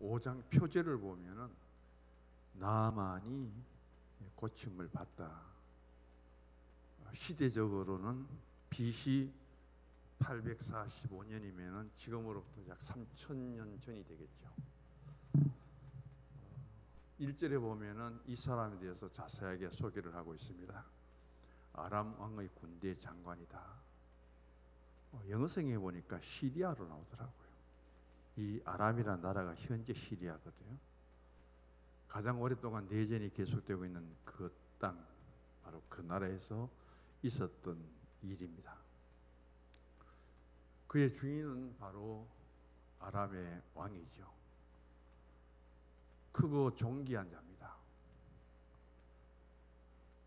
5장 표제를 보면은 나만이 고침을 받다. 시대적으로는 BC 845년이면은 지금으로부터 약 3000년 전이 되겠죠. 1절에 보면은 이 사람에 대해서 자세하게 소개를 하고 있습니다. 아람 왕의 군대 장관이다. 영어성에 보니까 시리아로 나오더라고요. 이 아람이라는 나라가 현재 시리아거든요. 가장 오랫동안 내전이 계속되고 있는 그 땅, 바로 그 나라에서 있었던 일입니다. 그의 주인은 바로 아람의 왕이죠. 크고 존귀한 자입니다.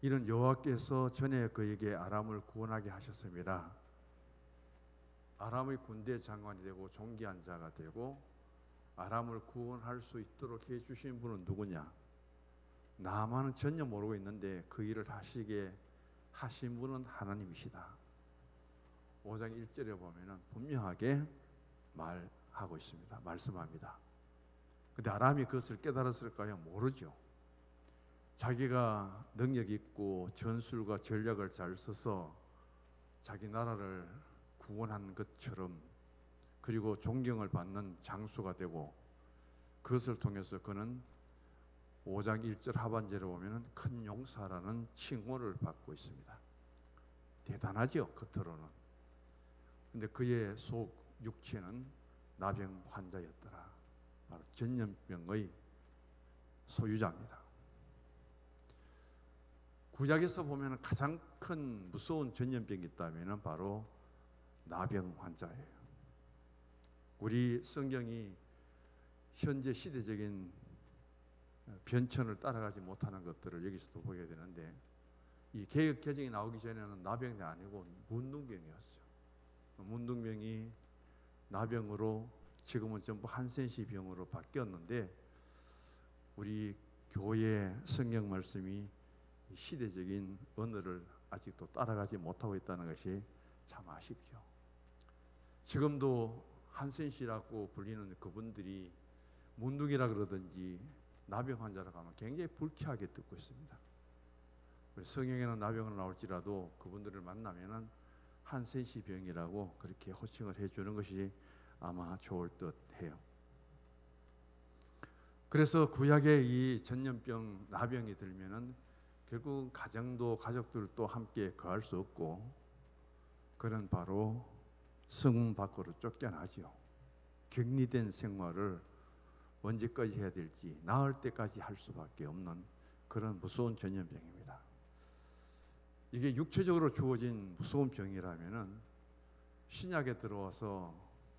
이런 여호와께서 전에 그에게 아람을 구원하게 하셨습니다. 아람의 군대 장관이 되고 존귀한 자가 되고 아람을 구원할 수 있도록 해주신 분은 누구냐? 나만은 전혀 모르고 있는데 그 일을 하시게 하신 분은 하나님이시다. 5장 1절에 보면은 분명하게 말하고 있습니다. 말씀합니다. 근데 아람이 그것을 깨달았을까요? 모르죠. 자기가 능력 있고 전술과 전략을 잘 써서 자기 나라를 구원한 것처럼, 그리고 존경을 받는 장수가 되고, 그것을 통해서 그는 5장 1절 하반절에 보면 큰 용사라는 칭호를 받고 있습니다. 대단하죠, 겉으로는. 근데 그의 속 육체는 나병 환자였더라. 바로 전염병의 소유자입니다. 구약에서 보면 가장 큰 무서운 전염병이 있다면 바로 나병 환자예요. 우리 성경이 현재 시대적인 변천을 따라가지 못하는 것들을 여기서도 보게 되는데, 이 개역 개정이 나오기 전에는 나병이 아니고 문둥병이었어요. 문둥병이 나병으로 지금은 전부 한센시 병으로 바뀌었는데, 우리 교회 성경 말씀이 시대적인 언어를 아직도 따라가지 못하고 있다는 것이 참 아쉽죠. 지금도 한센시라고 불리는 그분들이 문둥이라 그러든지 나병 환자라고 하면 굉장히 불쾌하게 듣고 있습니다. 성경에는 나병을 나올지라도 그분들을 만나면은 한센시 병이라고 그렇게 호칭을 해주는 것이 아마 좋을 듯 해요. 그래서 구약에 이 전염병, 나병이 들면은 결국 가정도 가족들도 함께 거할 수 없고, 그는 바로 성문 밖으로 쫓겨나죠. 격리된 생활을 언제까지 해야 될지, 나을 때까지 할 수밖에 없는 그런 무서운 전염병입니다. 이게 육체적으로 주어진 무서운 병이라면은 신약에 들어와서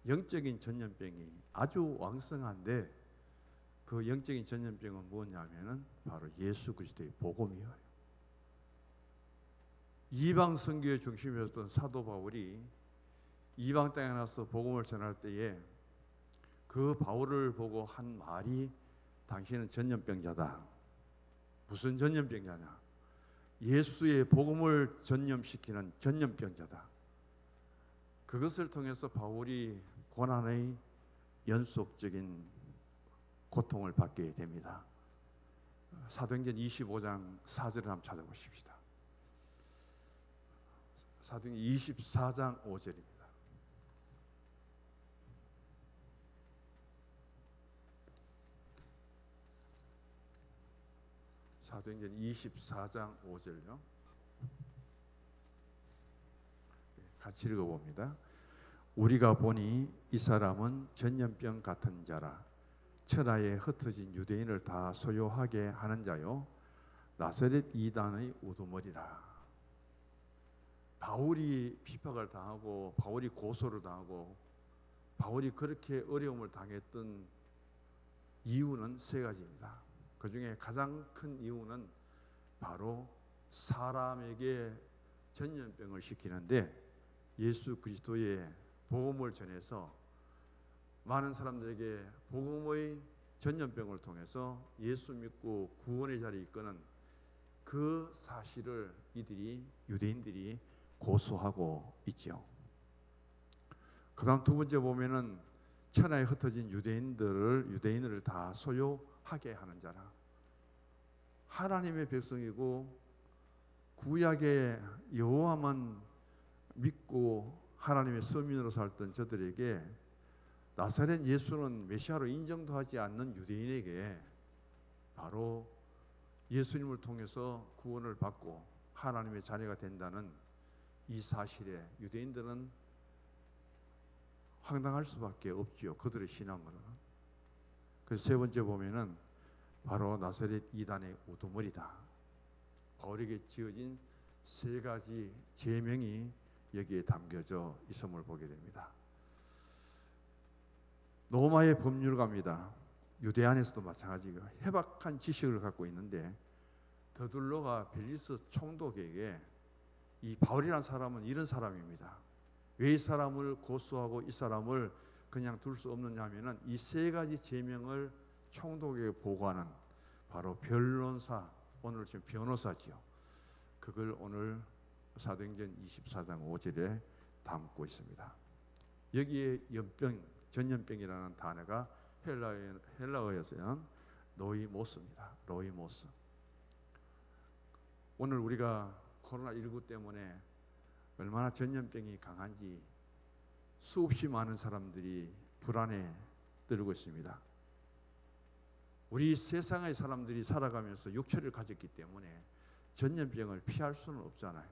영적인 전염병이 아주 왕성한데, 그 영적인 전염병은 뭐냐면은 바로 예수 그리스도의 복음이에요. 이방 선교의 중심이었던 사도 바울이 이방 땅에 나서 복음을 전할 때에 그 바울을 보고 한 말이, 당신은 전염병자다. 무슨 전염병자냐? 예수의 복음을 전염시키는 전염병자다. 그것을 통해서 바울이 고난의 연속적인 고통을 받게 됩니다. 사도행전 25장 4절을 한번 찾아보십시다. 사도행전 24장 5절입니다. 사도행전 24장 5절요. 같이 읽어봅니다. 우리가 보니 이 사람은 전염병 같은 자라. 천하에 흩어진 유대인을 다 소요하게 하는 자요, 나사렛 이단의 우두머리라. 바울이 비박을 당하고, 바울이 고소를 당하고, 바울이 그렇게 어려움을 당했던 이유는 세 가지입니다. 그 중에 가장 큰 이유는 바로 사람에게 전염병을 시키는데, 예수 그리스도의 복음을 전해서 많은 사람들에게 복음의 전염병을 통해서 예수 믿고 구원의 자리에 이끄는 그 사실을 이들이, 유대인들이 고소하고 있죠. 그 다음 두 번째 보면은 천하에 흩어진 유대인을 다 소유하게 하는 자라. 하나님의 백성이고 구약의 여호와만 믿고 하나님의 서민으로 살던 저들에게 나사렛 예수는 메시아로 인정도 하지 않는 유대인에게 바로 예수님을 통해서 구원을 받고 하나님의 자녀가 된다는 이 사실에 유대인들은 황당할 수밖에 없지요. 그들의 신앙으로는. 그래서 세 번째 보면은 바로 나사렛 이단의 우두머리다. 바울에게 지어진 세 가지 제명이 여기에 담겨져 있음을 보게 됩니다. 로마의 법률가입니다. 유대 안에서도 마찬가지고 해박한 지식을 갖고 있는데 더둘로가 벨리스 총독에게 이 바울이라는 사람은 이런 사람입니다. 왜 이 사람을 고소하고 이 사람을 그냥 둘 수 없느냐 하면은 이 세 가지 제명을 총독에게 보고하는 바로 변론사, 오늘 지금 변호사지요. 그걸 오늘 사도행전 24장 5절에 담고 있습니다. 여기에 전염병이라는 단어가 헬라어에서는 노이모스입니다. 노이모스. 오늘 우리가 코로나19 때문에 얼마나 전염병이 강한지 수없이 많은 사람들이 불안에 떨고 있습니다. 우리 세상의 사람들이 살아가면서 육체를 가졌기 때문에 전염병을 피할 수는 없잖아요.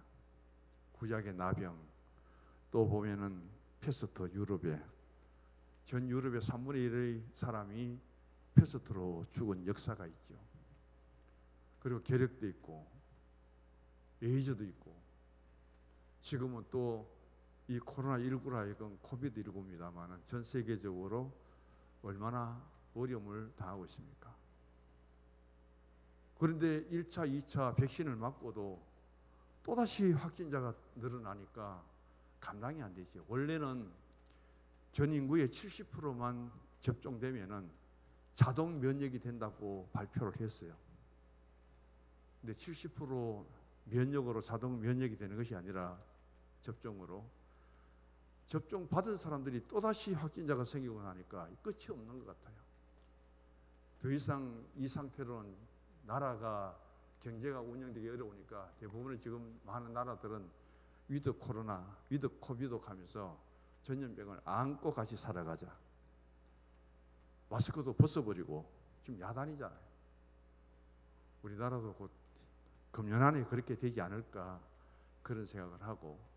구약의 나병, 또 보면은 페스트 유럽에 전 유럽의 3분의 1의 사람이 페스트로 죽은 역사가 있죠. 그리고 계력도 있고 에이즈도 있고 지금은 또 이 코로나19라 하여금 코비드19입니다만 전 세계적으로 얼마나 어려움을 당하고 있습니까? 그런데 1차, 2차 백신을 맞고도 또다시 확진자가 늘어나니까 감당이 안 되죠. 원래는 전 인구의 70%만 접종되면은 자동 면역이 된다고 발표를 했어요. 근데 70% 면역으로 자동 면역이 되는 것이 아니라 접종으로 접종 받은 사람들이 또다시 확진자가 생기고 나니까 끝이 없는 것 같아요. 더 이상 이 상태로는 나라가 경제가 운영되기 어려우니까 대부분의 지금 많은 나라들은 위드 코로나, 위드 코비드 하면서 전염병을 안고 같이 살아가자. 마스크도 벗어버리고 좀 야단이잖아요. 우리나라도 곧 금년 안에 그렇게 되지 않을까 그런 생각을 하고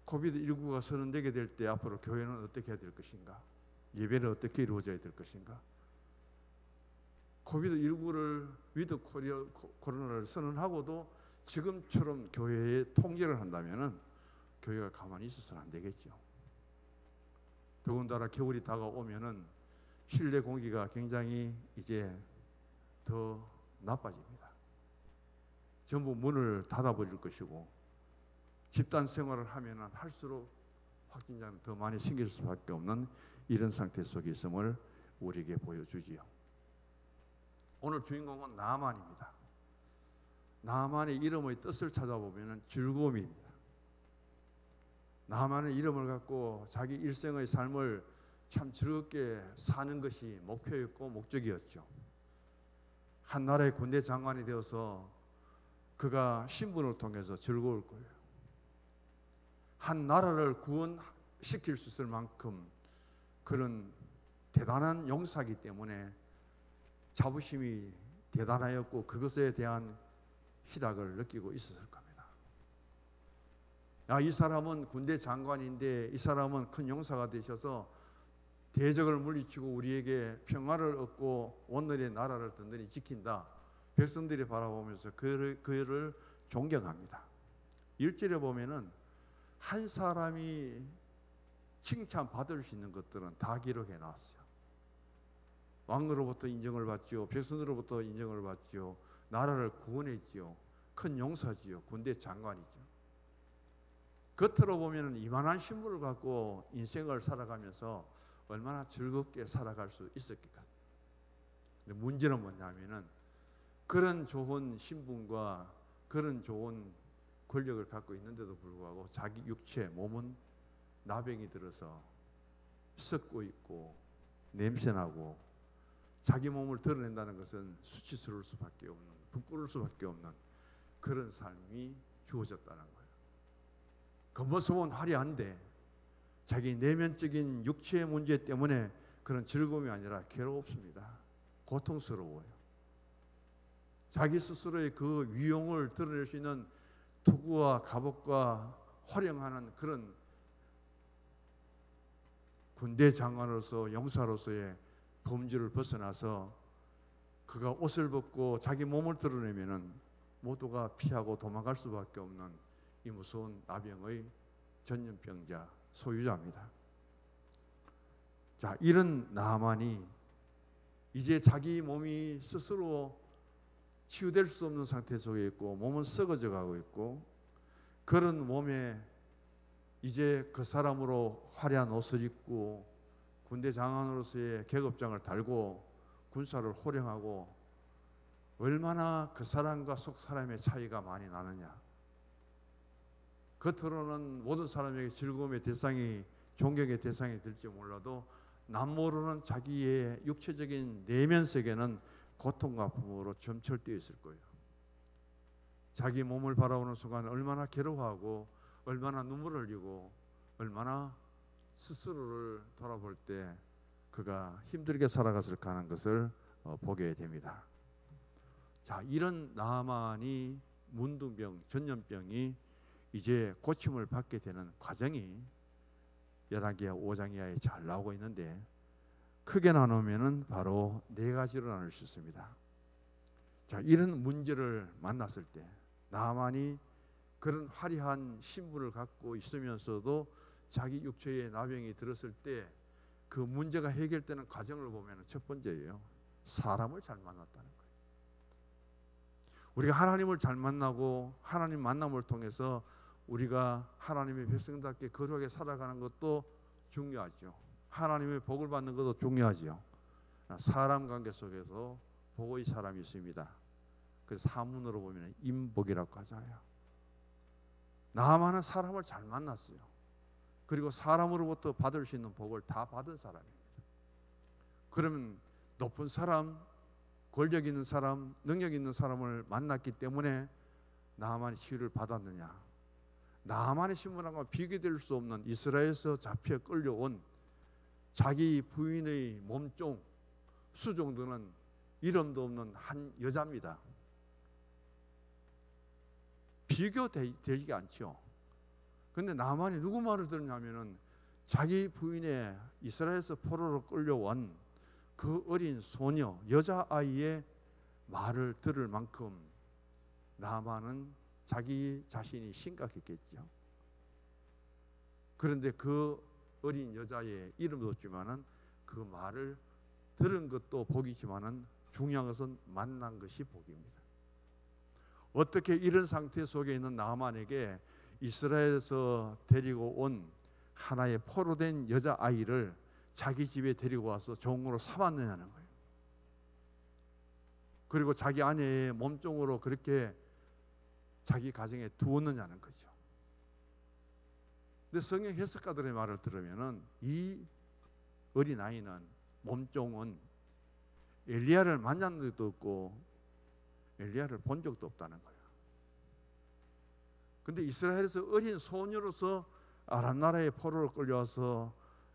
코비드19가 선언되게 될 때 앞으로 교회는 어떻게 해야 될 것인가? 예배는 어떻게 이루어져야 될 것인가? 코비드19를 위드 코로나를 선언하고도 지금처럼 교회에 통제를 한다면은 교회가 가만히 있어서는 안 되겠죠. 더군다나 겨울이 다가오면은 실내 공기가 굉장히 이제 더 나빠집니다. 전부 문을 닫아버릴 것이고 집단 생활을 하면은 할수록 확진자는 더 많이 생길 수밖에 없는 이런 상태 속에 있음을 우리에게 보여주지요. 오늘 주인공은 나아만입니다. 나아만의 이름의 뜻을 찾아보면은 즐거움입니다. 나아만의 이름을 갖고 자기 일생의 삶을 참 즐겁게 사는 것이 목표였고 목적이었죠. 한 나라의 군대 장관이 되어서 그가 신분을 통해서 즐거울 거예요. 한 나라를 구원시킬 수 있을 만큼 그런 대단한 용사이기 때문에 자부심이 대단하였고 그것에 대한 희락을 느끼고 있었을 겁니다. 이 사람은 군대 장관인데 이 사람은 큰 용사가 되셔서 대적을 물리치고 우리에게 평화를 얻고 오늘의 나라를 든든히 지킨다. 백성들이 바라보면서 그를 존경합니다. 1절에 보면은 한 사람이 칭찬받을 수 있는 것들은 다 기록해 놨어요. 왕으로부터 인정을 받지요. 백성으로부터 인정을 받지요. 나라를 구원했지요. 큰 용사지요. 군대 장관이죠. 겉으로 보면 이만한 신분을 갖고 인생을 살아가면서 얼마나 즐겁게 살아갈 수 있었겠까. 근데 문제는 뭐냐면은 그런 좋은 신분과 그런 좋은 권력을 갖고 있는데도 불구하고 자기 육체, 몸은 나병이 들어서 썩고 있고 냄새나고 자기 몸을 드러낸다는 것은 수치스러울 수밖에 없는, 부끄러울 수밖에 없는 그런 삶이 주어졌다는 거예요. 겉모습은 화려한데 자기 내면적인 육체의 문제 때문에 그런 즐거움이 아니라 괴롭습니다. 고통스러워요. 자기 스스로의 그 위용을 드러낼 수 있는 투구와 갑옷과 활용하는 그런 군대 장관으로서 용사로서의 범주를 벗어나서 그가 옷을 벗고 자기 몸을 드러내면은 모두가 피하고 도망갈 수밖에 없는 이 무서운 나병의 전염병자 소유자입니다. 자, 이런 나만이 이제 자기 몸이 스스로 치유될 수 없는 상태 속에 있고 몸은 썩어져 가고 있고 그런 몸에 이제 그 사람으로 화려한 옷을 입고 군대 장관으로서의 계급장을 달고 군사를 호령하고 얼마나 그 사람과 속 사람의 차이가 많이 나느냐. 겉으로는 모든 사람에게 즐거움의 대상이, 존경의 대상이 될지 몰라도 남 모르는 자기의 육체적인 내면 세계는 고통과 아픔으로 점철되어 있을 거예요. 자기 몸을 바라보는 순간 얼마나 괴로워하고 얼마나 눈물을 흘리고 얼마나 스스로를 돌아볼 때 그가 힘들게 살아갔을까 하는 것을 보게 됩니다. 자, 이런 나만이 문둥병, 전염병이 이제 고침을 받게 되는 과정이 열왕기하 5장 이하에 잘 나오고 있는데 크게 나누면은 바로 네 가지로 나눌 수 있습니다. 자, 이런 문제를 만났을 때 나만이 그런 화려한 신분을 갖고 있으면서도 자기 육체에 나병이 들었을 때 그 문제가 해결되는 과정을 보면 첫 번째예요. 사람을 잘 만났다는 거예요. 우리가 하나님을 잘 만나고 하나님 만남을 통해서 우리가 하나님의 백성답게 거룩하게 살아가는 것도 중요하죠. 하나님의 복을 받는 것도 중요하죠. 사람 관계 속에서 복의 사람이 있습니다. 그래서 사문으로 보면 임복이라고 하잖아요. 나만은 사람을 잘 만났어요. 그리고 사람으로부터 받을 수 있는 복을 다 받은 사람입니다. 그러면 높은 사람, 권력 있는 사람, 능력 있는 사람을 만났기 때문에 나만이 치유를 받았느냐? 나만의 신분과 비교될 수 없는 이스라엘에서 잡혀 끌려온 자기 부인의 몸종, 수종드는 이름도 없는 한 여자입니다. 비교되지가 않죠. 그런데 나만이 누구 말을 들었냐면은 자기 부인의 이스라엘에서 포로로 끌려온 그 어린 소녀, 여자아이의 말을 들을 만큼 나만은 자기 자신이 심각했겠죠. 그런데 그 어린 여자의 이름도 없지만은 그 말을 들은 것도 복이지만은 중요한 것은 만난 것이 복입니다. 어떻게 이런 상태 속에 있는 나만에게 이스라엘에서 데리고 온 하나의 포로된 여자아이를 자기 집에 데리고 와서 종으로 삼았느냐는 거예요. 그리고 자기 아내의 몸종으로 그렇게 자기 가정에 두었느냐는 거죠. 근데 성경 해석가들의 말을 들으면은 이 어린아이는, 몸종은 엘리야를 만난 적도 없고 엘리야를 본 적도 없다는 거예요. 근데 이스라엘에서 어린 소녀로서 아람 나라의 포로로 끌려와서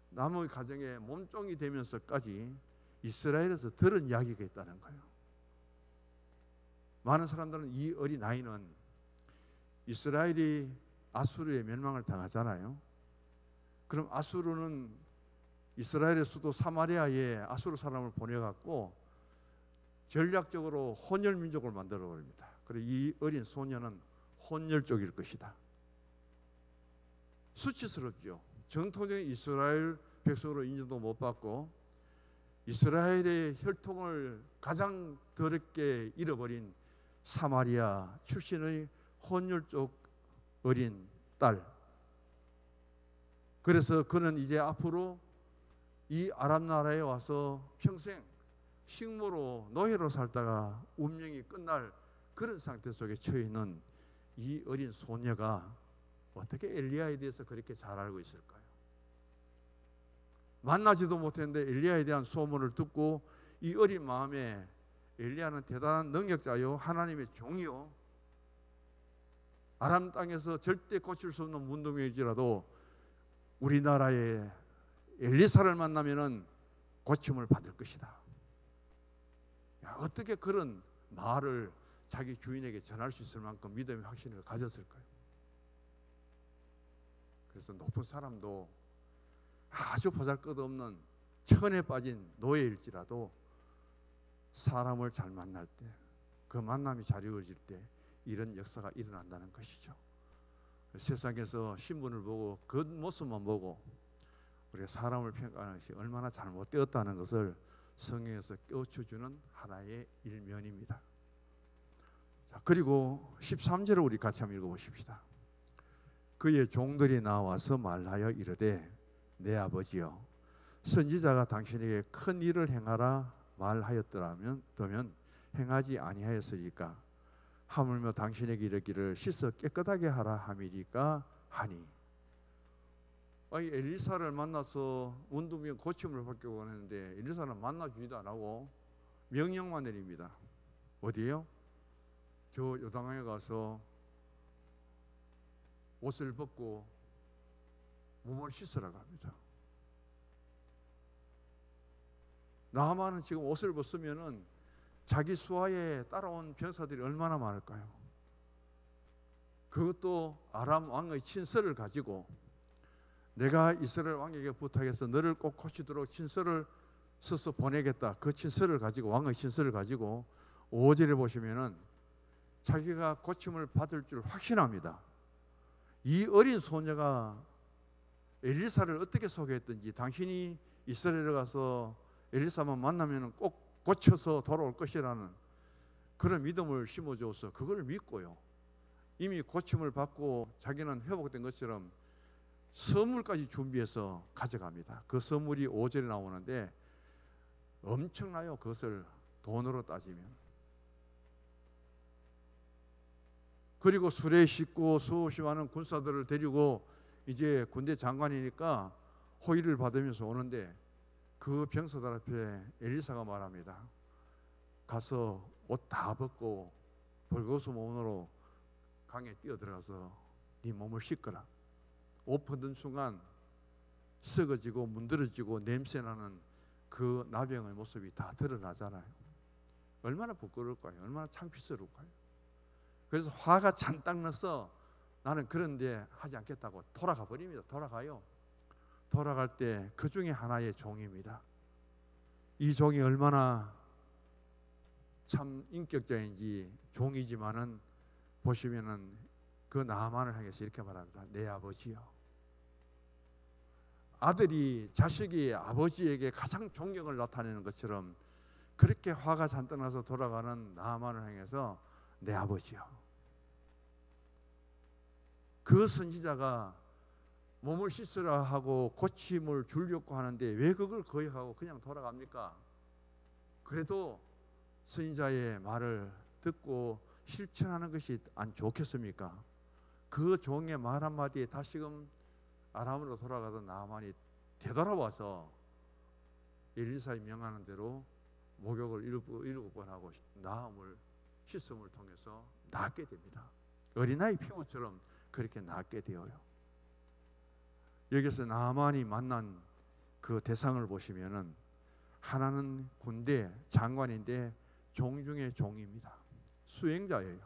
남의 가정에 몸종이 되면서까지 이스라엘에서 들은 이야기가 있다는 거예요. 많은 사람들은 이 어린아이는 이스라엘이 아수르의 멸망을 당하잖아요. 그럼 아수르는 이스라엘의 수도 사마리아에 아수르 사람을 보내갖고 전략적으로 혼혈 민족을 만들어 버립니다. 그리고 이 어린 소녀는 혼혈족일 것이다. 수치스럽죠. 정통적인 이스라엘 백성으로 인정도 못 받고 이스라엘의 혈통을 가장 더럽게 잃어버린 사마리아 출신의 혼혈족 어린 딸. 그래서 그는 이제 앞으로 이 아람 나라에 와서 평생 식모로 노예로 살다가 운명이 끝날 그런 상태 속에 처해 있는 이 어린 소녀가 어떻게 엘리야에 대해서 그렇게 잘 알고 있을까요? 만나지도 못했는데 엘리야에 대한 소문을 듣고 이 어린 마음에 엘리야는 대단한 능력자요, 하나님의 종이요, 아람 땅에서 절대 고칠 수 없는 문둥이일지라도 우리나라에 엘리사를 만나면은 고침을 받을 것이다. 야, 어떻게 그런 말을 자기 주인에게 전할 수 있을 만큼 믿음의 확신을 가졌을까요? 그래서 높은 사람도 아주 보잘것없는 천에 빠진 노예일지라도 사람을 잘 만날 때, 그 만남이 잘 이루어질 때 이런 역사가 일어난다는 것이죠. 세상에서 신분을 보고 그 모습만 보고 우리가 사람을 평가하는 것이 얼마나 잘못되었다는 것을 성경에서 깨우쳐주는 하나의 일면입니다. 자, 그리고 13절을 우리 같이 한번 읽어보십시다. 그의 종들이 나와서 말하여 이르되 내 아버지여, 선지자가 당신에게 큰 일을 행하라 말하였더라면 행하지 아니하였으리까? 하물며 당신에게 이르기를 씻어 깨끗하게 하라 함이리까 하니. 아니, 엘리사를 만나서 문둥병 고침을 받기로 원했는데 엘리사는 만나주지도 안 하고 명령만 내립니다. 어디에요? 저 요단강에 가서 옷을 벗고 몸을 씻으라고 합니다. 나아만은 지금 옷을 벗으면은 자기 수하에 따라온 병사들이 얼마나 많을까요? 그것도 아람 왕의 친서를 가지고 내가 이스라엘 왕에게 부탁해서 너를 꼭 고치도록 친서를 써서 보내겠다. 그 친서를 가지고, 왕의 친서를 가지고 5절에 보시면은 자기가 고침을 받을 줄 확신합니다. 이 어린 소녀가 엘리사를 어떻게 소개했든지 당신이 이스라엘에 가서 엘리사만 만나면 꼭 고쳐서 돌아올 것이라는 그런 믿음을 심어줘서 그걸 믿고요, 이미 고침을 받고 자기는 회복된 것처럼 선물까지 준비해서 가져갑니다. 그 선물이 5절에 나오는데 엄청나요. 그것을 돈으로 따지면. 그리고 수레 싣고 수없이 많은 군사들을 데리고 이제 군대 장관이니까 호의를 받으면서 오는데 그 병사들 앞에 엘리사가 말합니다. 가서 옷 다 벗고 벌거벗은 몸으로 강에 뛰어들어가서 네 몸을 씻거라. 옷 벗는 순간 썩어지고 문드러지고 냄새나는 그 나병의 모습이 다 드러나잖아요. 얼마나 부끄러울까요? 얼마나 창피스러울까요? 그래서 화가 잔뜩 나서 나는 그런데 하지 않겠다고 돌아가 버립니다. 돌아가요. 돌아갈 때 그 중에 하나의 종입니다. 이 종이 얼마나 참 인격자인지 종이지만은 보시면은 그 나아만을 향해서 이렇게 말합니다. 내 아버지요. 아들이 자식이 아버지에게 가장 존경을 나타내는 것처럼 그렇게 화가 잔뜩 나서 돌아가는 나아만을 향해서 내 아버지요. 그 선지자가 몸을 씻으라 하고 고침을 주려고 하는데 왜 그걸 거역하고 그냥 돌아갑니까? 그래도 선지자의 말을 듣고 실천하는 것이 안 좋겠습니까? 그 종의 말 한마디에 다시금 아람으로 돌아가던 나아만이 되돌아와서 엘리사의 명하는 대로 목욕을 7번 하고 나음을 씻음을 통해서 낫게 됩니다. 어린아이 피부처럼 그렇게 낫게 되어요. 여기서 나아만이 만난 그 대상을 보시면은 하나는 군대 장관인데 종 중의 종입니다. 수행자예요.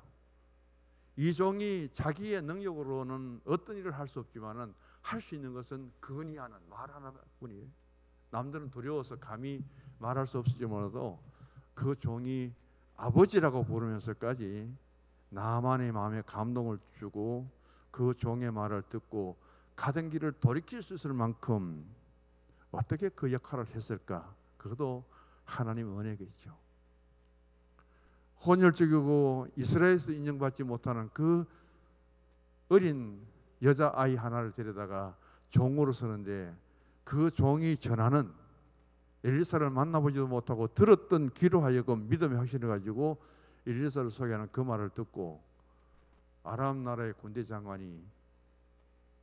이 종이 자기의 능력으로는 어떤 일을 할 수 없지만은 할 수 있는 것은 근의하는 말 하나뿐이에요. 남들은 두려워서 감히 말할 수 없을지 몰라도 그 종이 아버지라고 부르면서까지 나아만의 마음에 감동을 주고 그 종의 말을 듣고 가던 길을 돌이킬 수 있을 만큼 어떻게 그 역할을 했을까? 그것도 하나님의 은혜겠죠. 혼혈적이고 이스라엘에서 인정받지 못하는 그 어린 여자아이 하나를 데려다가 종으로 서는데 그 종이 전하는 엘리사를 만나보지도 못하고 들었던 귀로 하여금 믿음의 확신을 가지고 엘리사를 소개하는 그 말을 듣고 아람 나라의 군대 장관이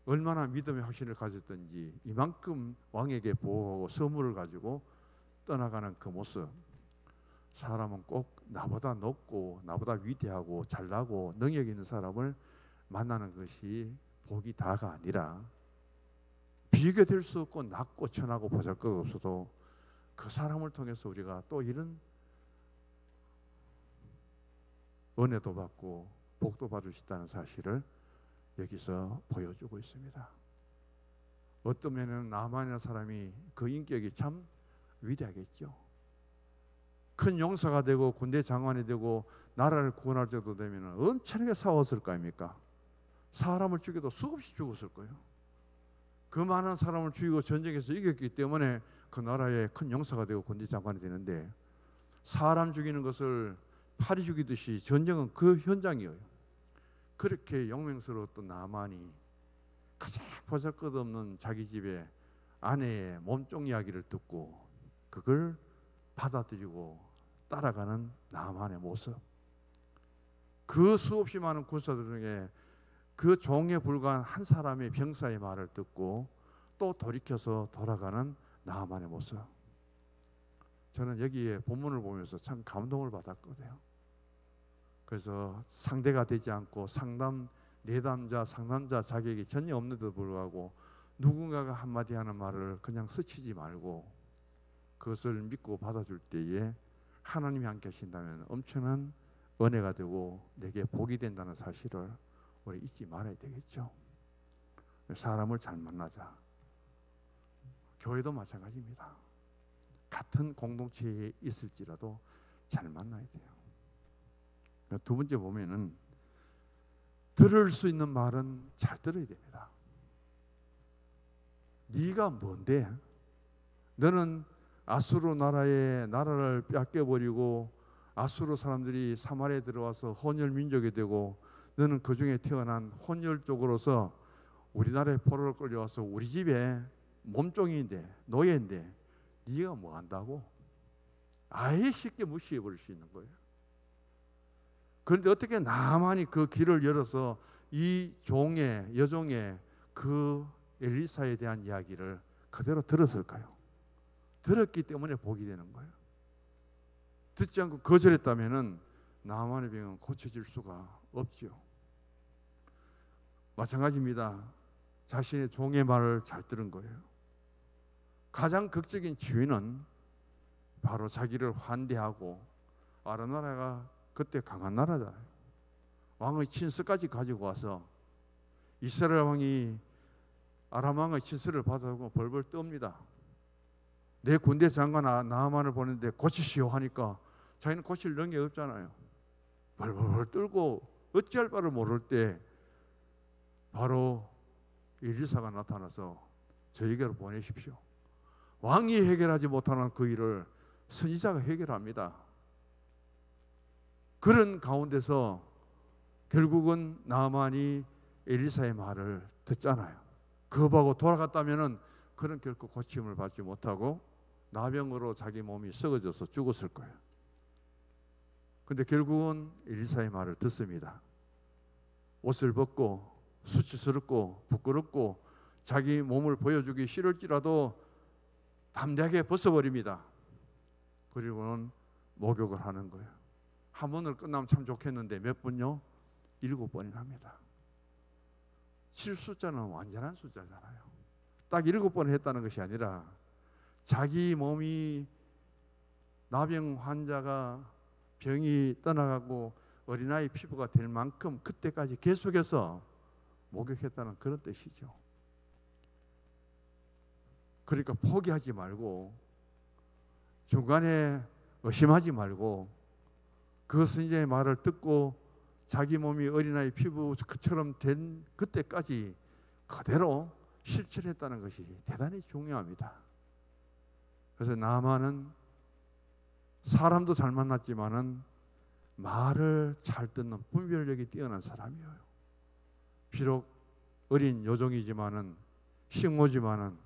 얼마나 믿음의 확신을 가졌던지 이만큼 왕에게 보호하고 선물을 가지고 떠나가는 그 모습, 사람은 꼭 나보다 높고 나보다 위대하고 잘나고 능력 있는 사람을 만나는 것이 복이 다가 아니라 비교될 수 없고 낮고 천하고 보잘것 없어도 그 사람을 통해서 우리가 또 이런 은혜도 받고 복도 받을 수 있다는 사실을 여기서 보여주고 있습니다. 어떤 면에는 나만이라는 사람이 그 인격이 참 위대하겠죠. 큰 용사가 되고 군대 장관이 되고 나라를 구원할 정도 되면 엄청나게 싸웠을 거 아닙니까? 사람을 죽여도 수없이 죽었을 거예요. 그 많은 사람을 죽이고 전쟁에서 이겼기 때문에 그 나라의 큰 용사가 되고 군대 장관이 되는데, 사람 죽이는 것을 파리 죽이듯이 전쟁은 그 현장이에요. 그렇게 영맹스러웠던 나만이 가장 보잘것없는 자기 집에 아내의 몸종 이야기를 듣고 그걸 받아들이고 따라가는 나만의 모습, 그 수없이 많은 군사들 중에 그 종에 불과한 한 사람의 병사의 말을 듣고 또 돌이켜서 돌아가는 나만의 모습, 저는 여기에 본문을 보면서 참 감동을 받았거든요. 그래서 상대가 되지 않고 내담자, 상담자 자격이 전혀 없는데도 불구하고 누군가가 한마디 하는 말을 그냥 스치지 말고 그것을 믿고 받아줄 때에 하나님이 함께 하신다면 엄청난 은혜가 되고 내게 복이 된다는 사실을 우리 잊지 말아야 되겠죠. 사람을 잘 만나자. 교회도 마찬가지입니다. 같은 공동체에 있을지라도 잘 만나야 돼요. 두 번째 보면은 들을 수 있는 말은 잘 들어야 됩니다. 네가 뭔데? 너는 아수르 나라를 뺏겨버리고 아수르 사람들이 사마리아에 들어와서 혼혈 민족이 되고 너는 그 중에 태어난 혼혈족으로서 우리나라에 포로로 끌려와서 우리 집에 몸종인데 노예인데 네가 뭐 한다고? 아예 쉽게 무시해버릴 수 있는 거예요. 그런데 어떻게 나만이 그 길을 열어서 이 여종의 그 엘리사에 대한 이야기를 그대로 들었을까요? 들었기 때문에 복이 되는 거예요. 듣지 않고 거절했다면 나만의 병은 고쳐질 수가 없죠. 마찬가지입니다. 자신의 종의 말을 잘 들은 거예요. 가장 극적인 지위는 바로 자기를 환대하고, 아람나라가 그때 강한 나라잖아요. 왕의 친서까지 가지고 와서 이스라엘 왕이 아람 왕의 친서를 받아서 벌벌 떱니다. 내 군대 장관 나하만을 보는데 고치시오 하니까 자기는 고칠 능력이 없잖아요. 벌벌 떨고 어찌할 바를 모를 때 바로 엘리사가 나타나서 저에게로 보내십시오. 왕이 해결하지 못하는 그 일을 선지자가 해결합니다. 그런 가운데서 결국은 나만이 엘리사의 말을 듣잖아요. 겁하고 돌아갔다면 그는 결코 고침을 받지 못하고 나병으로 자기 몸이 썩어져서 죽었을 거예요. 그런데 결국은 엘리사의 말을 듣습니다. 옷을 벗고 수치스럽고 부끄럽고 자기 몸을 보여주기 싫을지라도 담대하게 벗어버립니다. 그리고는 목욕을 하는 거예요. 한 번을 끝나면 참 좋겠는데 몇 번요? 7번이나 합니다. 7숫자는 완전한 숫자잖아요. 딱 7번을 했다는 것이 아니라 자기 몸이 나병 환자가 병이 떠나가고 어린아이 피부가 될 만큼 그때까지 계속해서 목욕했다는 그런 뜻이죠. 그러니까 포기하지 말고 중간에 의심하지 말고 그 선지자의 말을 듣고 자기 몸이 어린아이 피부처럼 된 그때까지 그대로 실천했다는 것이 대단히 중요합니다. 그래서 나만은 사람도 잘 만났지만은 말을 잘 듣는 분별력이 뛰어난 사람이에요. 비록 어린 여종이지만은 식모지만은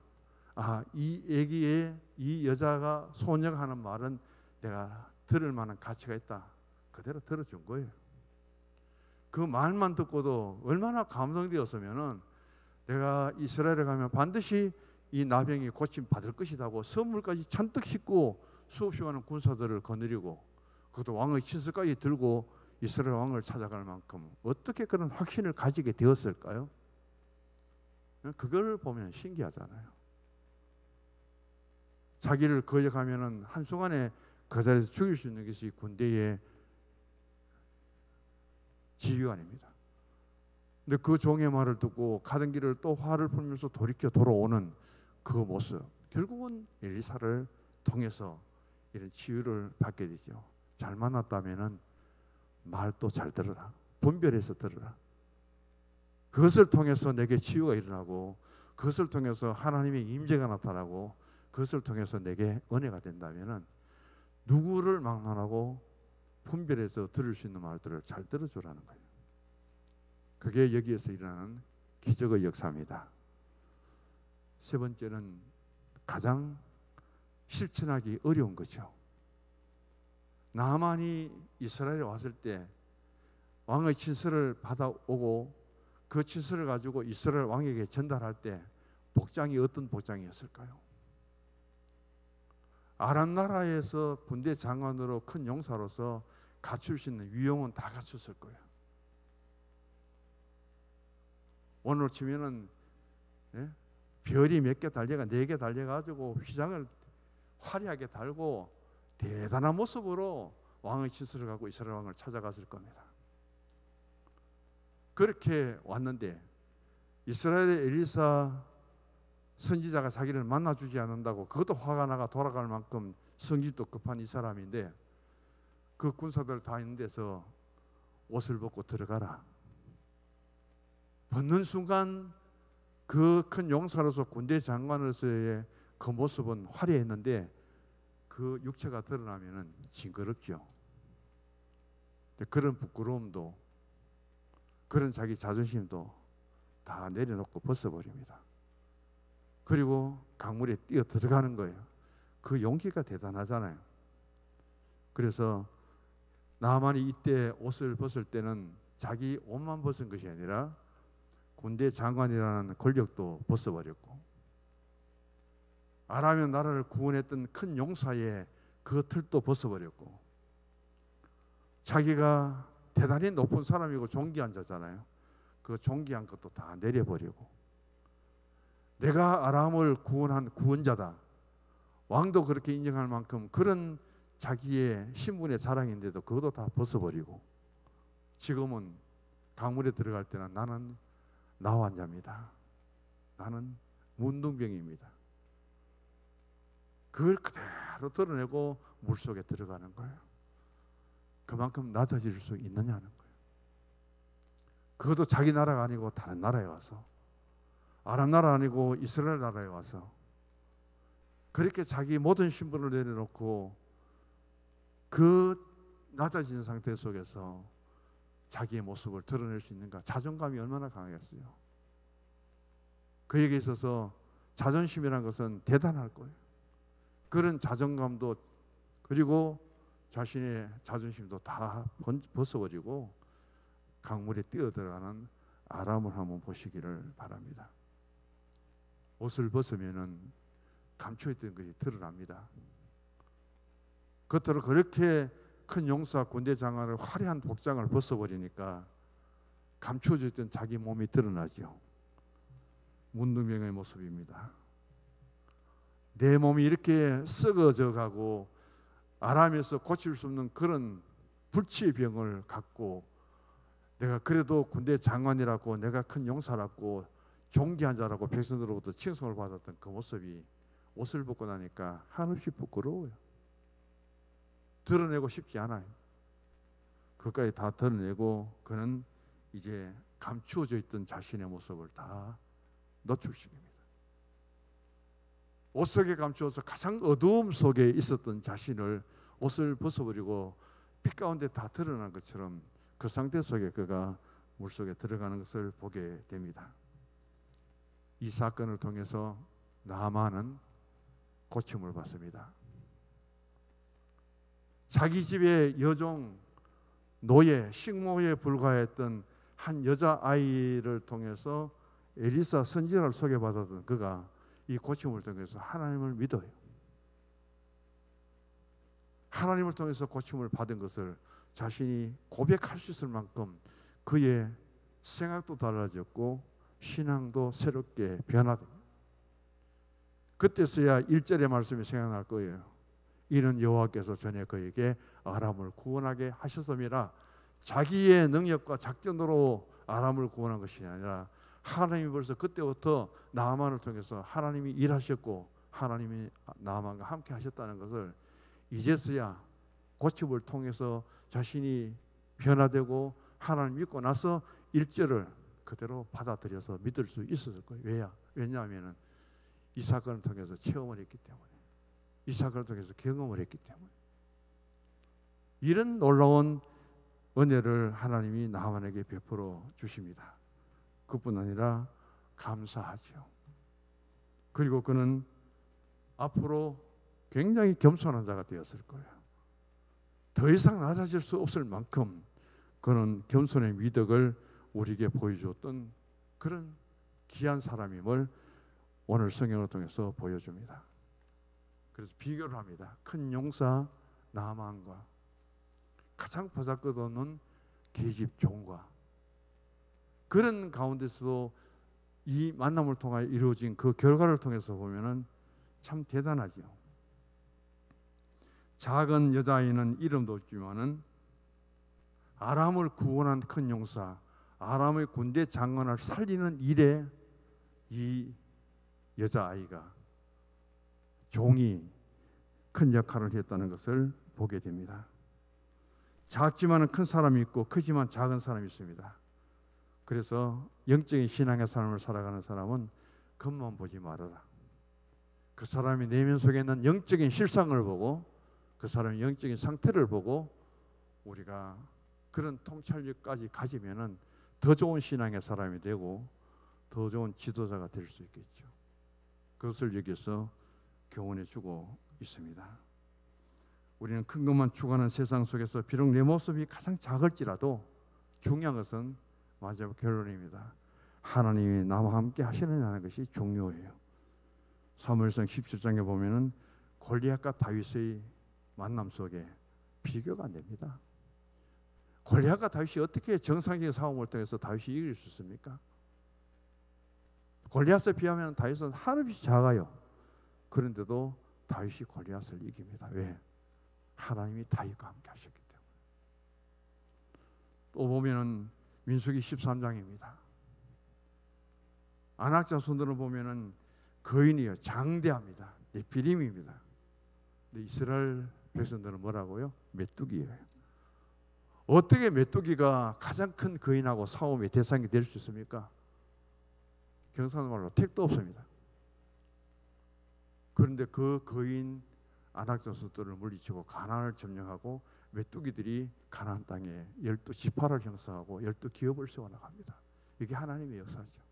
이 애기의 이 여자가 소녀가 하는 말은 내가 들을 만한 가치가 있다. 그대로 들어준 거예요. 그 말만 듣고도 얼마나 감동되었으면은 내가 이스라엘에 가면 반드시 이 나병이 고침 받을 것이라고 선물까지 잔뜩 싣고 수없이 많은 군사들을 거느리고 그것도 왕의 친서까지 들고 이스라엘 왕을 찾아갈 만큼 어떻게 그런 확신을 가지게 되었을까요? 그걸 보면 신기하잖아요. 자기를 거역하면은 한순간에 그 자리에서 죽일 수 있는 것이 군대의 지휘관입니다. 근데 그 종의 말을 듣고 가던 길을 또 화를 풀면서 돌이켜 돌아오는 그 모습, 결국은 엘리사를 통해서 이런 치유를 받게 되죠. 잘 만났다면은 말도 잘 들으라, 분별해서 들으라. 그것을 통해서 내게 치유가 일어나고, 그것을 통해서 하나님의 임재가 나타나고, 그것을 통해서 내게 은혜가 된다면은 누구를 막론하고 분별해서 들을 수 있는 말들을 잘 들어주라는 거예요. 그게 여기에서 일어나는 기적의 역사입니다. 세 번째는 가장 실천하기 어려운 거죠. 나만이 이스라엘에 왔을 때 왕의 친서를 받아오고 그 친서를 가지고 이스라엘 왕에게 전달할 때 복장이 어떤 복장이었을까요? 아람 나라에서 군대 장관으로 큰 용사로서 갖출 수 있는 위용은 다 갖췄을 거예요. 오늘 치면은 별이 몇 개 달려가 4개 달려가지고 휘장을 화려하게 달고 대단한 모습으로 왕의 친서를 갖고 이스라엘 왕을 찾아갔을 겁니다. 그렇게 왔는데 이스라엘의 엘리사 선지자가 자기를 만나주지 않는다고 그것도 화가 나가 돌아갈 만큼 성질도 급한 이 사람인데 그 군사들 다 있는 데서 옷을 벗고 들어가라. 벗는 순간 그 큰 용사로서 군대 장관으로서의 그 모습은 화려했는데 그 육체가 드러나면 징그럽죠. 그런 부끄러움도 그런 자기 자존심도 다 내려놓고 벗어버립니다. 그리고 강물에 뛰어 들어가는 거예요. 그 용기가 대단하잖아요. 그래서 나만이 이때 옷을 벗을 때는 자기 옷만 벗은 것이 아니라 군대 장관이라는 권력도 벗어버렸고 아람의 나라를 구원했던 큰 용사의 그 틀도 벗어버렸고 자기가 대단히 높은 사람이고 존귀한 자잖아요. 그 존귀한 것도 다 내려버리고 내가 아람을 구원한 구원자다. 왕도 그렇게 인정할 만큼 그런 자기의 신분의 자랑인데도 그것도 다 벗어버리고 지금은 강물에 들어갈 때는 나는 나환자입니다. 나는 문둥병입니다. 그걸 그대로 드러내고 물속에 들어가는 거예요. 그만큼 낮아질 수 있느냐는 거예요. 그것도 자기 나라가 아니고 다른 나라에 와서 아람 나라 아니고 이스라엘 나라에 와서 그렇게 자기 모든 신분을 내려놓고 그 낮아진 상태 속에서 자기의 모습을 드러낼 수 있는가. 자존감이 얼마나 강하겠어요. 그에게 있어서 자존심이라는 것은 대단할 거예요. 그런 자존감도 그리고 자신의 자존심도 다 벗어버리고 강물에 뛰어들어가는 아람을 한번 보시기를 바랍니다. 옷을 벗으면은 감춰있던 것이 드러납니다. 겉으로 그렇게 큰 용사 군대 장관을 화려한 복장을 벗어버리니까 감춰져 있던 자기 몸이 드러나죠. 문둥병의 모습입니다. 내 몸이 이렇게 썩어져 가고 아람에서 고칠 수 없는 그런 불치의 병을 갖고 내가 그래도 군대 장관이라고 내가 큰 용사라고 존귀한 자라고 백성들로부터 칭송을 받았던 그 모습이 옷을 벗고 나니까 한없이 부끄러워요. 드러내고 싶지 않아요. 그것까지 다 드러내고 그는 이제 감추어져 있던 자신의 모습을 다 노출시킵니다. 옷 속에 감추어서 가장 어두움 속에 있었던 자신을 옷을 벗어버리고 빛 가운데 다 드러난 것처럼 그 상태 속에 그가 물속에 들어가는 것을 보게 됩니다. 이 사건을 통해서 나아만은 고침을 받습니다. 자기 집의 여종, 노예, 식모에 불과했던 한 여자아이를 통해서 엘리사 선지자를 소개받았던 그가 이 고침을 통해서 하나님을 믿어요. 하나님을 통해서 고침을 받은 것을 자신이 고백할 수 있을 만큼 그의 생각도 달라졌고 신앙도 새롭게 변화됩니다. 그때서야 1절의 말씀이 생각날 거예요. 이는 여호와께서 전에 그에게 아람을 구원하게 하셨음이라. 자기의 능력과 작전으로 아람을 구원한 것이 아니라 하나님이 벌써 그때부터 나아만을 통해서 하나님이 일하셨고 하나님이 나아만과 함께 하셨다는 것을 이제서야 고침을 통해서 자신이 변화되고 하나님을 믿고 나서 1절을 그대로 받아들여서 믿을 수 있었을 거예요. 왜냐하면 이 사건을 통해서 체험을 했기 때문에, 이 사건을 통해서 경험을 했기 때문에. 이런 놀라운 은혜를 하나님이 나만에게 베풀어 주십니다. 그뿐 아니라 감사하죠. 그리고 그는 앞으로 굉장히 겸손한 자가 되었을 거예요. 더 이상 낮아질 수 없을 만큼 그는 겸손의 미덕을 우리에게 보여주었던 그런 귀한 사람임을 오늘 성경을 통해서 보여줍니다. 그래서 비교를 합니다. 큰 용사 나아만과 가장 보잘것없는 계집 종과 그런 가운데서도 이 만남을 통하여 이루어진 그 결과를 통해서 보면은 참 대단하죠. 작은 여자아이는 이름도 없지만은 아람을 구원한 큰 용사, 아람의 군대 장관을 살리는 일에 이 여자아이가 종이 큰 역할을 했다는 것을 보게 됩니다. 작지만은 큰 사람이 있고 크지만 작은 사람이 있습니다. 그래서 영적인 신앙의 삶을 살아가는 사람은 겉만 보지 말아라. 그 사람이 내면 속에 있는 영적인 실상을 보고 그 사람의 영적인 상태를 보고 우리가 그런 통찰력까지 가지면은 더 좋은 신앙의 사람이 되고 더 좋은 지도자가 될 수 있겠죠. 그것을 여기서 교훈해 주고 있습니다. 우리는 큰 것만 추구하는 세상 속에서 비록 내 모습이 가장 작을지라도 중요한 것은 마지막 결론입니다. 하나님이 나와 함께 하시느냐는 것이 중요해요. 사무엘상 17장에 보면은 골리앗과 다윗의 만남 속에 비교가 안 됩니다. 골리앗과 다윗이 어떻게 정상적인 싸움을 통해서 다윗이 이길 수 있습니까? 골리앗에 비하면 다윗은 한없이 작아요. 그런데도 다윗이 골리앗을 이깁니다. 왜? 하나님이 다윗과 함께 하셨기 때문에. 또 보면은 민수기 13장입니다. 아낙 자손들을 보면은 거인이요 장대합니다. 네피림입니다. 근데 이스라엘 백성들은 뭐라고요? 메뚜기예요. 어떻게 메뚜기가 가장 큰 거인하고 싸움의 대상이 될 수 있습니까? 경상도말로 택도 없습니다. 그런데 그 거인 아낙 자손들을 물리치고 가나안을 점령하고 메뚜기들이 가나안 땅에 12지파를 형성하고 12기업을 세워나갑니다. 이게 하나님의 역사죠.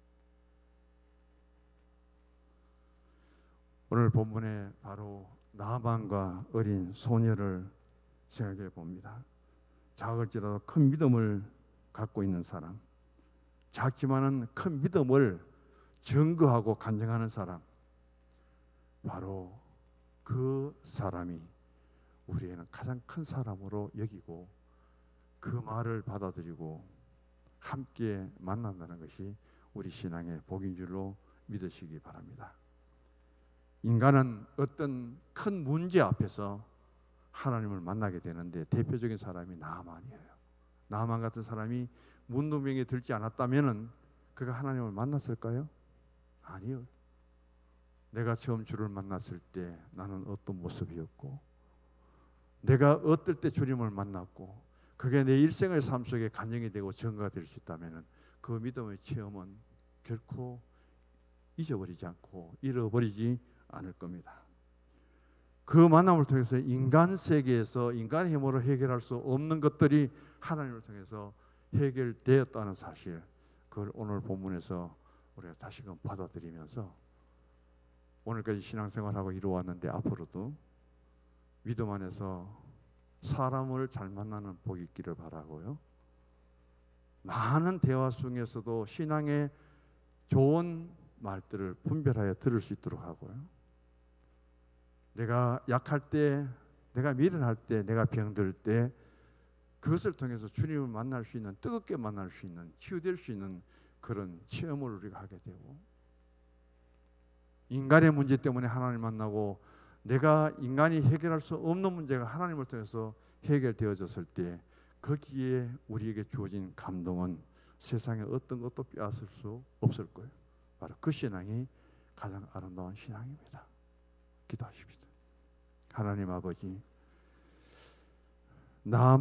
오늘 본문에 바로 나아만과 어린 소녀를 생각해 봅니다. 작을지라도 큰 믿음을 갖고 있는 사람, 작지만은 큰 믿음을 증거하고 간증하는 사람, 바로 그 사람이 우리에게는 가장 큰 사람으로 여기고 그 말을 받아들이고 함께 만난다는 것이 우리 신앙의 복인 줄로 믿으시기 바랍니다. 인간은 어떤 큰 문제 앞에서 하나님을 만나게 되는데 대표적인 사람이 나아만이에요. 나아만 같은 사람이 문둥병에 들지 않았다면 그가 하나님을 만났을까요? 아니요. 내가 처음 주를 만났을 때 나는 어떤 모습이었고 내가 어떨 때 주님을 만났고 그게 내 일생의 삶 속에 간증이 되고 증거가 될 수 있다면 그 믿음의 체험은 결코 잊어버리지 않고 잃어버리지 않을 겁니다. 그 만남을 통해서 인간 세계에서 인간의 힘으로 해결할 수 없는 것들이 하나님을 통해서 해결되었다는 사실, 그걸 오늘 본문에서 우리가 다시금 받아들이면서 오늘까지 신앙생활하고 이루어왔는데 앞으로도 믿음 안에서 사람을 잘 만나는 복이 있기를 바라고요. 많은 대화 속에서도 신앙의 좋은 말들을 분별하여 들을 수 있도록 하고요. 내가 약할 때, 내가 미련할 때, 내가 병들 때 그것을 통해서 주님을 만날 수 있는, 뜨겁게 만날 수 있는, 치유될 수 있는 그런 체험을 우리가 하게 되고, 인간의 문제 때문에 하나님 만나고 내가 인간이 해결할 수 없는 문제가 하나님을 통해서 해결되어졌을 때 거기에 우리에게 주어진 감동은 세상에 어떤 것도 빼앗을 수 없을 거예요. 바로 그 신앙이 가장 아름다운 신앙입니다. 기도하십시다. 하나님 아버지, 나